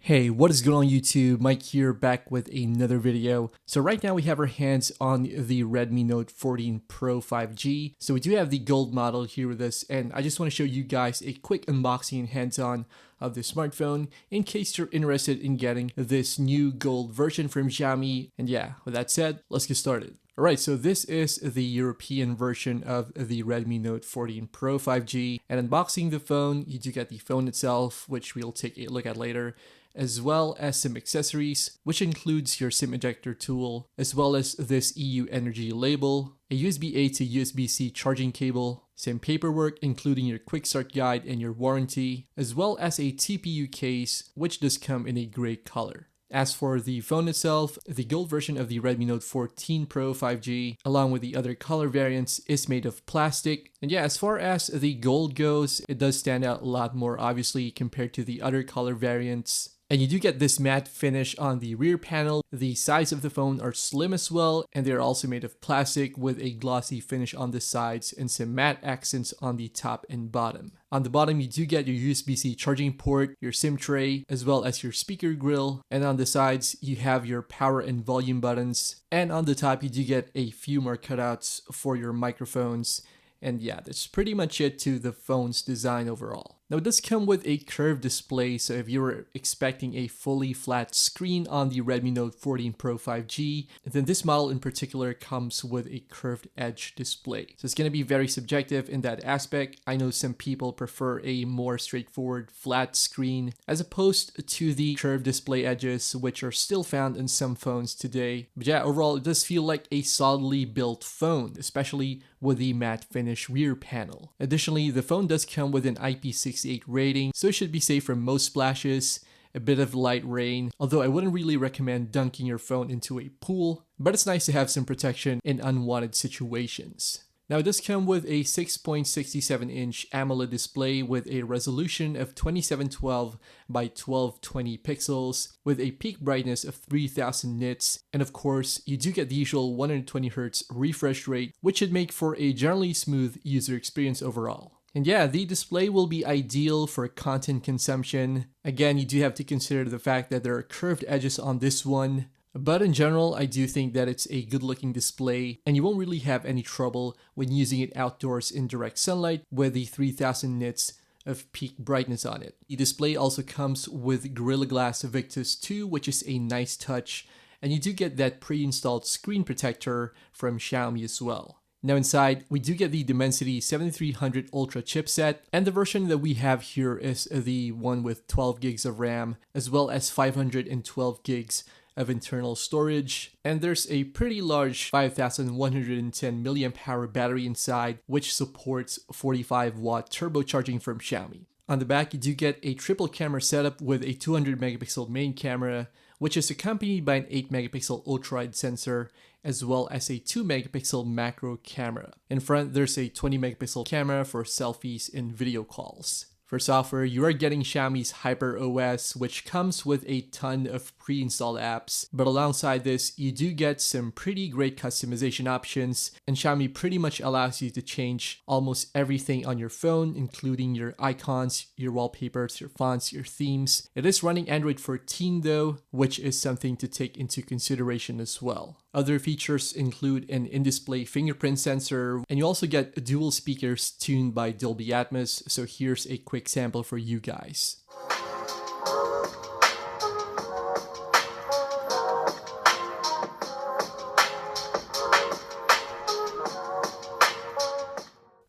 Hey, what is going on YouTube? Mike here, back with another video. So right now we have our hands on the Redmi Note 14 Pro 5G. So we do have the gold model here with us, and I just want to show you guys a quick unboxing and hands-on of the smartphone in case you're interested in getting this new gold version from Xiaomi. And yeah, with that said, let's get started. Alright, so this is the European version of the Redmi Note 14 Pro 5G. And unboxing the phone, you do get the phone itself, which we'll take a look at later, as well as some accessories, which includes your SIM ejector tool, as well as this EU Energy label, a USB-A to USB-C charging cable, some paperwork including your quick start guide and your warranty, as well as a TPU case, which does come in a gray color. As for the phone itself, the gold version of the Redmi Note 14 Pro 5G, along with the other color variants, is made of plastic. And yeah, as far as the gold goes, it does stand out a lot more obviously compared to the other color variants. And you do get this matte finish on the rear panel. The sides of the phone are slim as well, and they're also made of plastic with a glossy finish on the sides and some matte accents on the top and bottom. On the bottom, you do get your USB-C charging port, your SIM tray, as well as your speaker grill. And on the sides, you have your power and volume buttons. And on the top, you do get a few more cutouts for your microphones. And yeah, that's pretty much it to the phone's design overall. Now it does come with a curved display, so if you were expecting a fully flat screen on the Redmi Note 14 Pro 5G, then this model in particular comes with a curved edge display. So it's going to be very subjective in that aspect. I know some people prefer a more straightforward flat screen as opposed to the curved display edges, which are still found in some phones today. But yeah, overall it does feel like a solidly built phone, especially with the matte finish rear panel. Additionally, the phone does come with an IP68 rating, so it should be safe from most splashes, a bit of light rain, although I wouldn't really recommend dunking your phone into a pool, but it's nice to have some protection in unwanted situations. Now it does come with a 6.67-inch AMOLED display with a resolution of 2712 by 1220 pixels with a peak brightness of 3000 nits, and of course you do get the usual 120Hz refresh rate, which should make for a generally smooth user experience overall. And yeah, the display will be ideal for content consumption. Again, you do have to consider the fact that there are curved edges on this one. But in general, I do think that it's a good looking display and you won't really have any trouble when using it outdoors in direct sunlight with the 3000 nits of peak brightness on it. The display also comes with Gorilla Glass Victus 2, which is a nice touch, and you do get that pre-installed screen protector from Xiaomi as well. Now inside, we do get the Dimensity 7300 Ultra chipset, and the version that we have here is the one with 12 gigs of RAM, as well as 512 gigs of internal storage. And there's a pretty large 5110 mAh battery inside, which supports 45 watt turbocharging from Xiaomi. On the back, you do get a triple camera setup with a 200 megapixel main camera, which is accompanied by an 8 megapixel ultra-wide sensor, as well as a 2 megapixel macro camera. In front, there's a 20 megapixel camera for selfies and video calls. For software, you are getting Xiaomi's Hyper OS, which comes with a ton of pre-installed apps, but alongside this, you do get some pretty great customization options, and Xiaomi pretty much allows you to change almost everything on your phone, including your icons, your wallpapers, your fonts, your themes. It is running Android 14 though, which is something to take into consideration as well. Other features include an in-display fingerprint sensor, and you also get dual speakers tuned by Dolby Atmos, so here's a quick sample for you guys.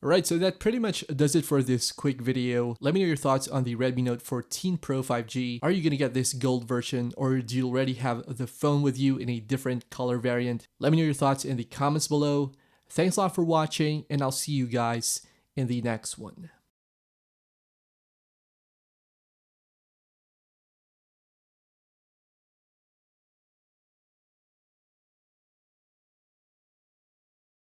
Alright, so that pretty much does it for this quick video. Let me know your thoughts on the Redmi Note 14 Pro 5G. Are you going to get this gold version, or do you already have the phone with you in a different color variant? Let me know your thoughts in the comments below. Thanks a lot for watching, and I'll see you guys in the next one.